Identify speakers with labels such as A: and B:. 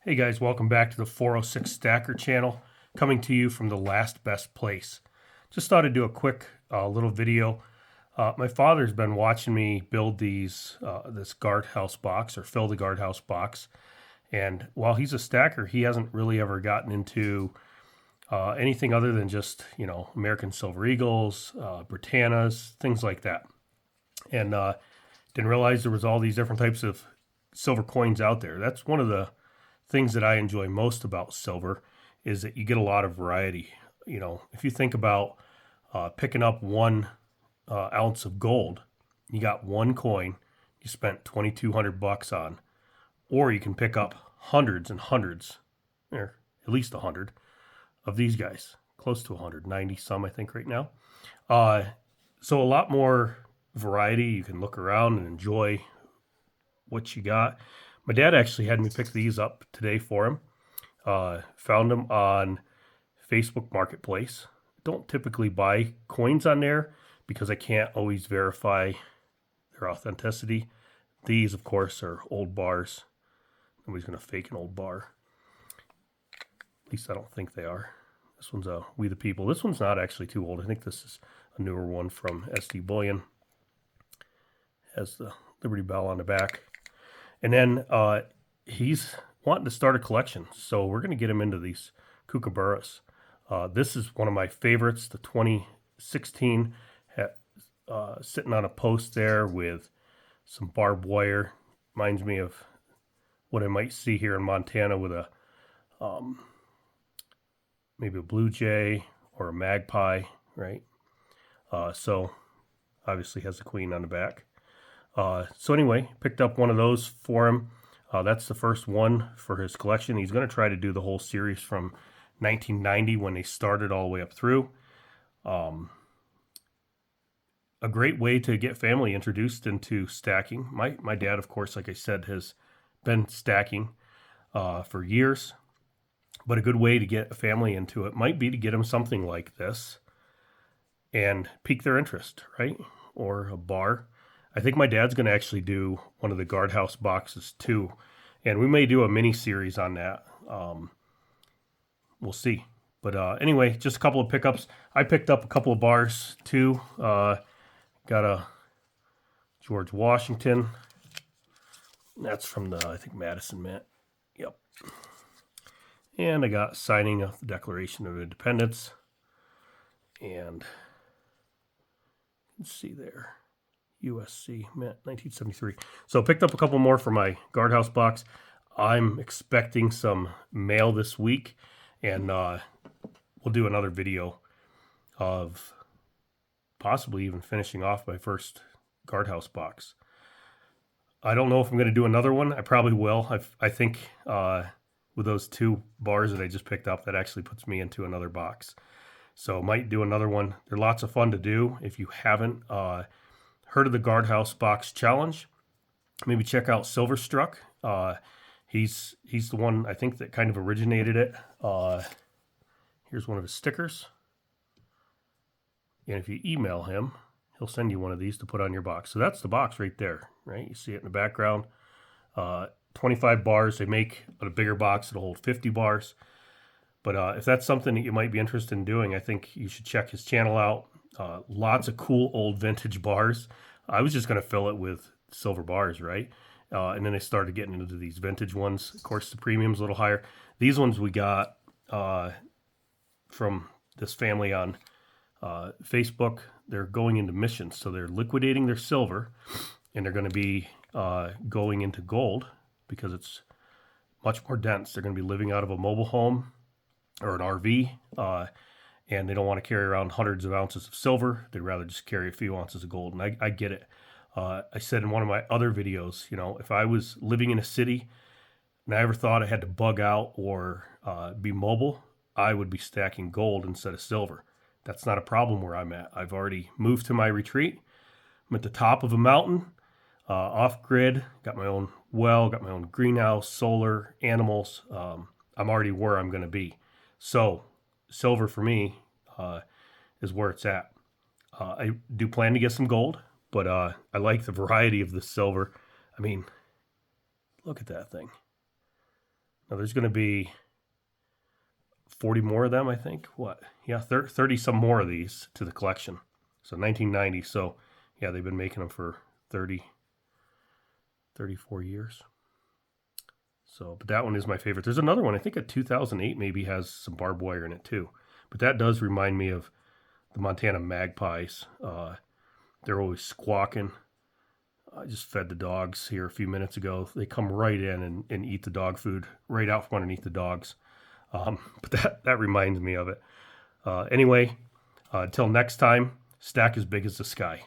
A: Hey guys, welcome back to the 406 Stacker channel, coming to you from the last best place. Just thought I'd do a quick little video. My father's been watching me build this guardhouse box, or fill the guardhouse box. And while he's a stacker, he hasn't really ever gotten into anything other than just, American Silver Eagles, Britannias, things like that. And didn't realize there was all these different types of silver coins out there. That's one of the things that I enjoy most about silver, is that you get a lot of variety. If you think about picking up 1 ounce of gold, you got one coin you spent $2,200 on, or you can pick up hundreds and hundreds, or at least 100 of these guys, close to 190 some I think right now. So a lot more variety. You can look around and enjoy what you got. My dad actually had me pick these up today for him. Found them on Facebook Marketplace. Don't typically buy coins on there because I can't always verify their authenticity. These, of course, are old bars. Nobody's going to fake an old bar. At least I don't think they are. This one's a We the People. This one's not actually too old. I think this is a newer one from SD Bullion. Has the Liberty Bell on the back. And then he's wanting to start a collection, so we're going to get him into these Kookaburras. This is one of my favorites, the 2016, sitting on a post there with some barbed wire. Reminds me of what I might see here in Montana with a maybe a blue jay or a magpie, right? So obviously has the queen on the back. So anyway, picked up one of those for him. That's the first one for his collection. He's going to try to do the whole series from 1990 when they started all the way up through. A great way to get family introduced into stacking. My dad, of course, like I said, has been stacking for years. But a good way to get a family into it might be to get them something like this and pique their interest, right? Or a bar. I think my dad's going to actually do one of the guardhouse boxes too, and we may do a mini series on that. We'll see. But anyway, just a couple of pickups. I picked up a couple of bars too. Got a George Washington. That's from the, I think, Madison Mint. Yep. And I got signing of the Declaration of Independence. And you can see there. USC, Mint, 1973. So picked up a couple more for my guardhouse box. I'm expecting some mail this week, and we'll do another video of possibly even finishing off my first guardhouse box. I don't know if I'm going to do another one. I probably will. I think with those 2 bars that I just picked up, that actually puts me into another box. So might do another one. They're lots of fun to do. If you haven't heard of the Guardhouse Box Challenge, maybe check out Silverstruck. He's the one, I think, that kind of originated it. Here's one of his stickers. And if you email him, he'll send you one of these to put on your box. So that's the box right there, right? You see it in the background. 25 bars. They make a bigger box that'll hold 50 bars. But if that's something that you might be interested in doing, I think you should check his channel out. Lots of cool old vintage bars. I was just going to fill it with silver bars, right? And then I started getting into these vintage ones. Of course, the premium's a little higher. These ones we got from this family on Facebook. They're going into missions, so they're liquidating their silver, and they're going to be going into gold because it's much more dense. They're going to be living out of a mobile home or an RV, and they don't want to carry around hundreds of ounces of silver. They'd rather just carry a few ounces of gold, and I get it. I said in one of my other videos, if I was living in a city and I ever thought I had to bug out or be mobile, I would be stacking gold instead of silver. That's not a problem where I'm at. I've already moved to my retreat. I'm at the top of a mountain, off-grid, got my own well, got my own greenhouse, solar, animals. I'm already where I'm going to be. So silver for me is where it's at. I do plan to get some gold, but I like the variety of the silver. I mean, look at that thing. Now there's going to be 40 more of them, I think. What? Yeah, 30 some more of these to the collection. So 1990. So yeah, they've been making them for 34 years. So, but that one is my favorite. There's another one, I think a 2008 maybe has some barbed wire in it too. But that does remind me of the Montana magpies. They're always squawking. I just fed the dogs here a few minutes ago. They come right in and eat the dog food right out from underneath the dogs. But that reminds me of it. Anyway, until next time, stack as big as the sky.